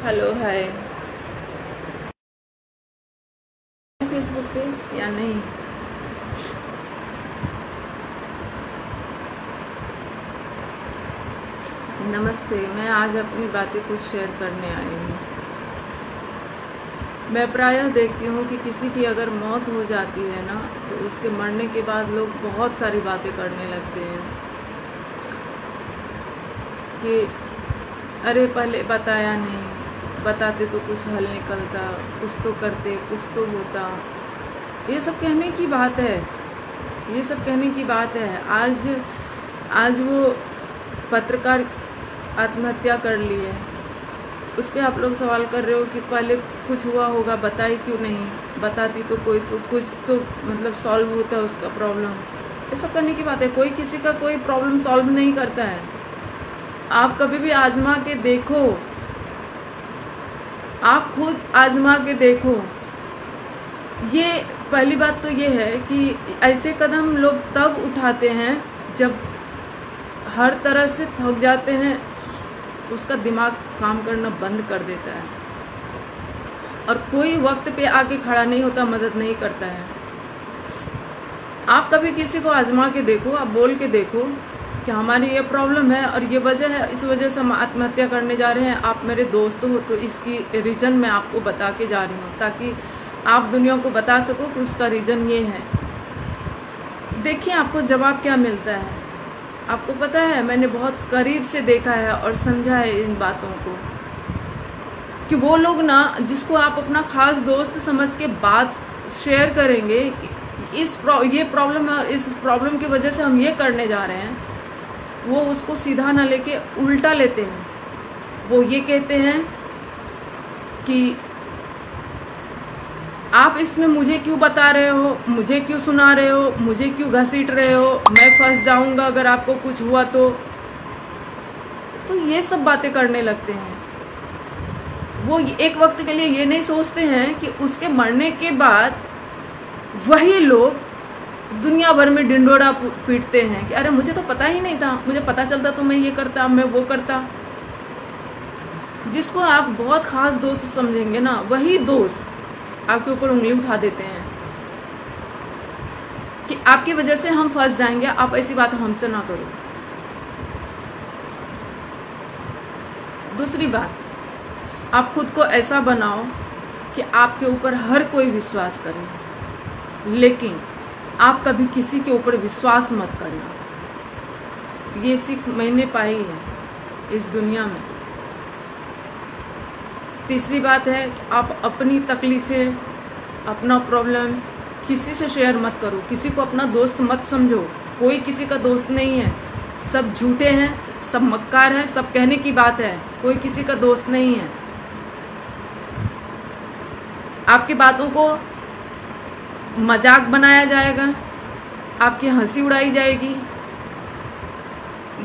Hello hi. Facebook पे या नहीं? नमस्ते। मैं आज अपनी बातें कुछ शेयर करने आई हूँ। मैं प्रायः देखती हूँ कि किसी की अगर मौत हो जाती है ना, तो उसके मरने के बाद लोग बहुत सारी बातें करने लगते हैं कि अरे पहले बताया नहीं, बताते तो कुछ हल निकलता, कुछ तो करते, कुछ तो होता। ये सब कहने की बात है, ये सब कहने की बात है। आज वो पत्रकार आत्महत्या कर ली है, उस पर आप लोग सवाल कर रहे हो कि पहले कुछ हुआ होगा, बताई क्यों नहीं? बताती तो कोई तो कुछ तो मतलब सॉल्व होता है उसका प्रॉब्लम। ये सब करने की बात है। कोई किसी का कोई प्रॉब्लम सॉल्व नहीं करता है। आप कभी भी आजमा के देखो, आप खुद आजमा के देखो। ये पहली बात तो ये है कि ऐसे कदम लोग तब उठाते हैं जब हर तरह से थक जाते हैं, उसका दिमाग काम करना बंद कर देता है और कोई वक्त पे आके खड़ा नहीं होता, मदद नहीं करता है। आप कभी किसी को आजमा के देखो, आप बोल के देखो कि हमारी ये प्रॉब्लम है और ये वजह है, इस वजह से हम आत्महत्या करने जा रहे हैं। आप मेरे दोस्त हो तो इसकी रीज़न मैं आपको बता के जा रही हूँ, ताकि आप दुनिया को बता सको कि उसका रीज़न ये है। देखिए आपको जवाब क्या मिलता है। आपको पता है, मैंने बहुत करीब से देखा है और समझा है इन बातों को कि वो लोग ना, जिसको आप अपना खास दोस्त समझ के बात शेयर करेंगे कि ये प्रॉब्लम है और इस प्रॉब्लम की वजह से हम ये करने जा रहे हैं, वो उसको सीधा ना लेके उल्टा लेते हैं। वो ये कहते हैं कि आप इसमें मुझे क्यों बता रहे हो, मुझे क्यों सुना रहे हो, मुझे क्यों घसीट रहे हो, मैं फंस जाऊंगा अगर आपको कुछ हुआ तो ये सब बातें करने लगते हैं। वो एक वक्त के लिए ये नहीं सोचते हैं कि उसके मरने के बाद वही लोग दुनिया भर में डिंडोरा पीटते हैं कि अरे मुझे तो पता ही नहीं था, मुझे पता चलता तो मैं ये करता, मैं वो करता। जिसको आप बहुत खास दोस्त समझेंगे ना, वही दोस्त आपके ऊपर उंगली उठा देते हैं कि आपकी वजह से हम फंस जाएंगे, आप ऐसी बात हमसे ना करो। दूसरी बात, आप खुद को ऐसा बनाओ कि आपके ऊपर हर कोई विश्वास करे, लेकिन आप कभी किसी के ऊपर विश्वास मत करना। ये सीख मैंने पाई है इस दुनिया में। तीसरी बात है, आप अपनी तकलीफ़ें, अपना प्रॉब्लम्स किसी से शेयर मत करो, किसी को अपना दोस्त मत समझो। कोई किसी का दोस्त नहीं है, सब झूठे हैं, सब मक्कार हैं, सब कहने की बात है, कोई किसी का दोस्त नहीं है। आपकी बातों को मजाक बनाया जाएगा, आपकी हंसी उड़ाई जाएगी।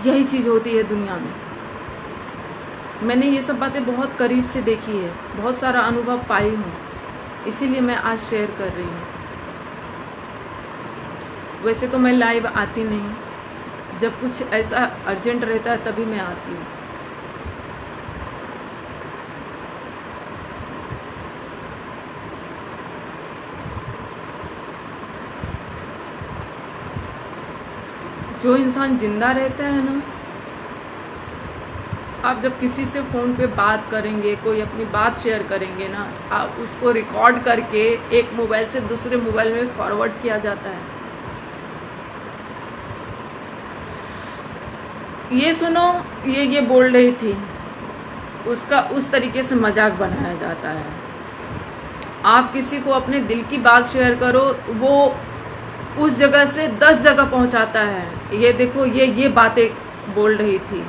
यही चीज़ होती है दुनिया में। मैंने ये सब बातें बहुत करीब से देखी है, बहुत सारा अनुभव पाई हूँ, इसीलिए मैं आज शेयर कर रही हूँ। वैसे तो मैं लाइव आती नहीं, जब कुछ ऐसा अर्जेंट रहता है तभी मैं आती हूँ। जो इंसान जिंदा रहता है ना, आप जब किसी से फ़ोन पे बात करेंगे, कोई अपनी बात शेयर करेंगे ना, आप उसको रिकॉर्ड करके एक मोबाइल से दूसरे मोबाइल में फॉरवर्ड किया जाता है। ये सुनो, ये बोल रही थी, उसका उस तरीके से मजाक बनाया जाता है। आप किसी को अपने दिल की बात शेयर करो, वो उस जगह से 10 जगह पहुंचाता है। ये देखो, ये बातें बोल रही थी।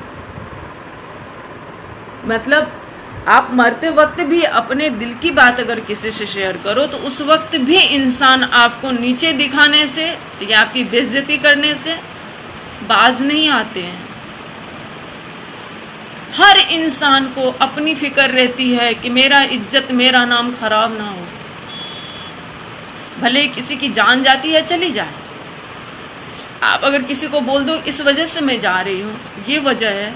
मतलब आप मरते वक्त भी अपने दिल की बात अगर किसी से शेयर करो, तो उस वक्त भी इंसान आपको नीचे दिखाने से या आपकी बेइज्जती करने से बाज नहीं आते हैं। हर इंसान को अपनी फिक्र रहती है कि मेरा इज्जत, मेरा नाम खराब ना हो। भले किसी की जान जाती है, चली जाए। आप अगर किसी को बोल दो इस वजह से मैं जा रही हूँ, ये वजह है,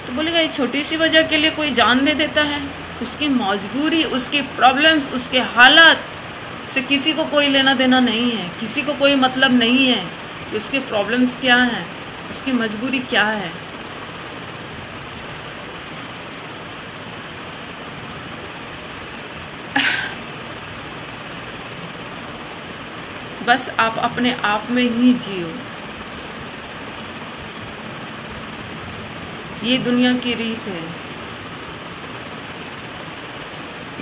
तो तो बोलेगा ये छोटी सी वजह के लिए कोई जान दे देता है। उसकी मजबूरी, उसकी प्रॉब्लम्स, उसके हालात से किसी को कोई लेना देना नहीं है, किसी को कोई मतलब नहीं है कि उसके प्रॉब्लम्स क्या हैं, उसकी मजबूरी क्या है। बस आप अपने आप में ही जियो। ये दुनिया की रीत है।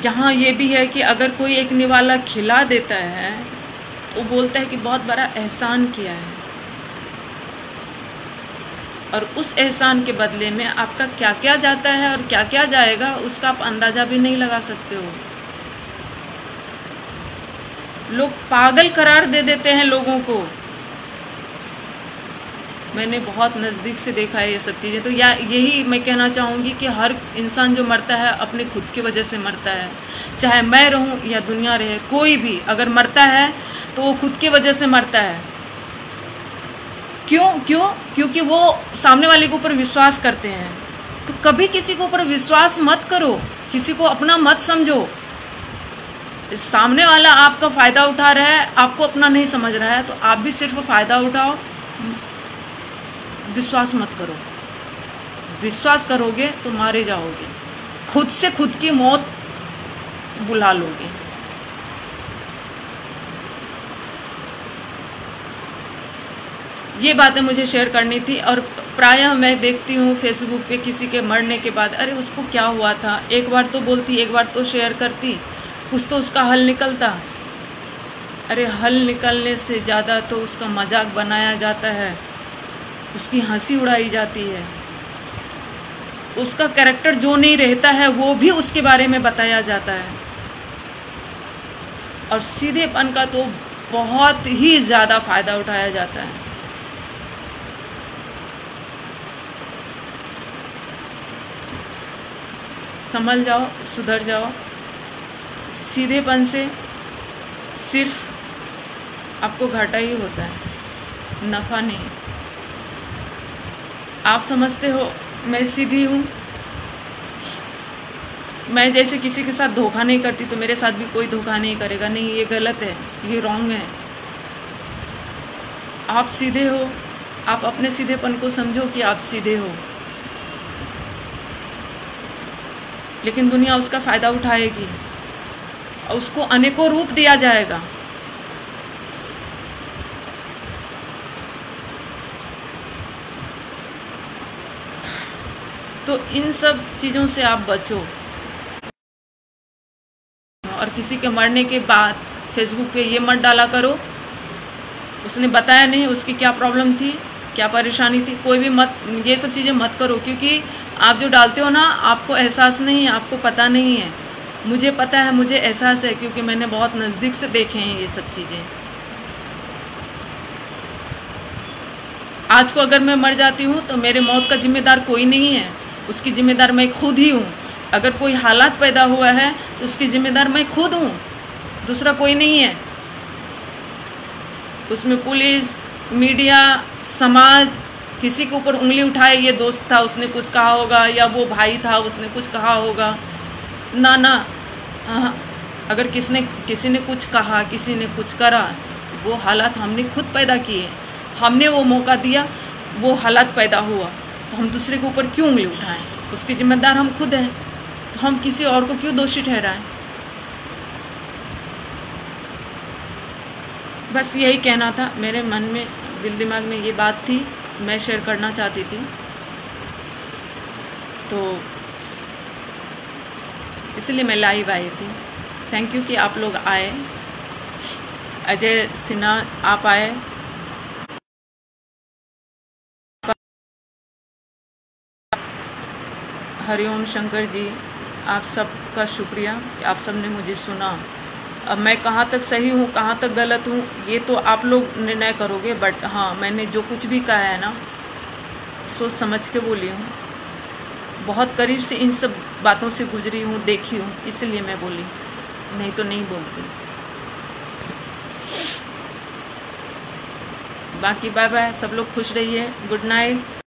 यहाँ ये भी है कि अगर कोई एक निवाला खिला देता है तो बोलता है कि बहुत बड़ा एहसान किया है, और उस एहसान के बदले में आपका क्या क्या जाता है और क्या क्या जाएगा उसका आप अंदाजा भी नहीं लगा सकते हो। लोग पागल करार दे देते हैं लोगों को। मैंने बहुत नज़दीक से देखा है ये सब चीज़ें। तो यही मैं कहना चाहूँगी कि हर इंसान जो मरता है अपनी खुद की वजह से मरता है। चाहे मैं रहूँ या दुनिया रहे, कोई भी अगर मरता है तो वो खुद की वजह से मरता है। क्योंकि वो सामने वाले के ऊपर विश्वास करते हैं। तो कभी किसी के ऊपर विश्वास मत करो, किसी को अपना मत समझो। सामने वाला आपका फ़ायदा उठा रहा है, आपको अपना नहीं समझ रहा है, तो आप भी सिर्फ फ़ायदा उठाओ। विश्वास मत करो। विश्वास करोगे तो मारे जाओगे, खुद से खुद की मौत बुला लोगे। ये बातें मुझे शेयर करनी थी। और प्रायः मैं देखती हूँ फेसबुक पे किसी के मरने के बाद, अरे उसको क्या हुआ था, एक बार तो बोलती, एक बार तो शेयर करती, कुछ तो उसका हल निकलता। अरे हल निकलने से ज़्यादा तो उसका मजाक बनाया जाता है, उसकी हंसी उड़ाई जाती है, उसका कैरेक्टर जो नहीं रहता है वो भी उसके बारे में बताया जाता है। और सीधेपन का तो बहुत ही ज़्यादा फायदा उठाया जाता है। संभल जाओ, सुधर जाओ। सीधेपन से सिर्फ आपको घाटा ही होता है, नफ़ा नहीं। आप समझते हो मैं सीधी हूँ, मैं जैसे किसी के साथ धोखा नहीं करती तो मेरे साथ भी कोई धोखा नहीं करेगा। नहीं, ये गलत है, ये रॉन्ग है। आप सीधे हो, आप अपने सीधेपन को समझो कि आप सीधे हो, लेकिन दुनिया उसका फ़ायदा उठाएगी और उसको अनेकों रूप दिया जाएगा। तो इन सब चीज़ों से आप बचो। और किसी के मरने के बाद फेसबुक पे ये मत डाला करो, उसने बताया नहीं उसकी क्या प्रॉब्लम थी, क्या परेशानी थी। कोई भी मत, ये सब चीज़ें मत करो, क्योंकि आप जो डालते हो ना, आपको एहसास नहीं है, आपको पता नहीं है। मुझे पता है, मुझे एहसास है, क्योंकि मैंने बहुत नज़दीक से देखे हैं ये सब चीज़ें। आज को अगर मैं मर जाती हूँ तो मेरे मौत का जिम्मेदार कोई नहीं है, उसकी जिम्मेदार मैं खुद ही हूँ। अगर कोई हालात पैदा हुआ है तो उसकी जिम्मेदार मैं खुद हूँ, दूसरा कोई नहीं है। उसमें पुलिस, मीडिया, समाज किसी के ऊपर उंगली उठाए, ये दोस्त था उसने कुछ कहा होगा, या वो भाई था उसने कुछ कहा होगा, ना ना। अगर किसी ने कुछ कहा, किसी ने कुछ करा, वो हालात हमने खुद पैदा किए, हमने वो मौका दिया, वो हालात पैदा हुआ, तो हम दूसरे के ऊपर क्यों उंगली उठाएं? उसकी जिम्मेदार हम खुद हैं, तो हम किसी और को क्यों दोषी ठहराएं? बस यही कहना था, मेरे मन में, दिल दिमाग में ये बात थी, मैं शेयर करना चाहती थी। तो इसलिए मैं लाइव आई थी। थैंक यू कि आप लोग आए। अजय सिन्हा आप आए, हरिओम शंकर जी, आप सबका शुक्रिया कि आप सब ने मुझे सुना। अब मैं कहाँ तक सही हूँ, कहाँ तक गलत हूँ, ये तो आप लोग निर्णय करोगे। बट हाँ, मैंने जो कुछ भी कहा है ना, सोच समझ के बोली हूँ। बहुत करीब से इन सब बातों से गुजरी हूँ, देखी हूँ, इसलिए मैं बोली, नहीं तो नहीं बोलती। बाकी बाय बाय, सब लोग खुश रहिए। Good night.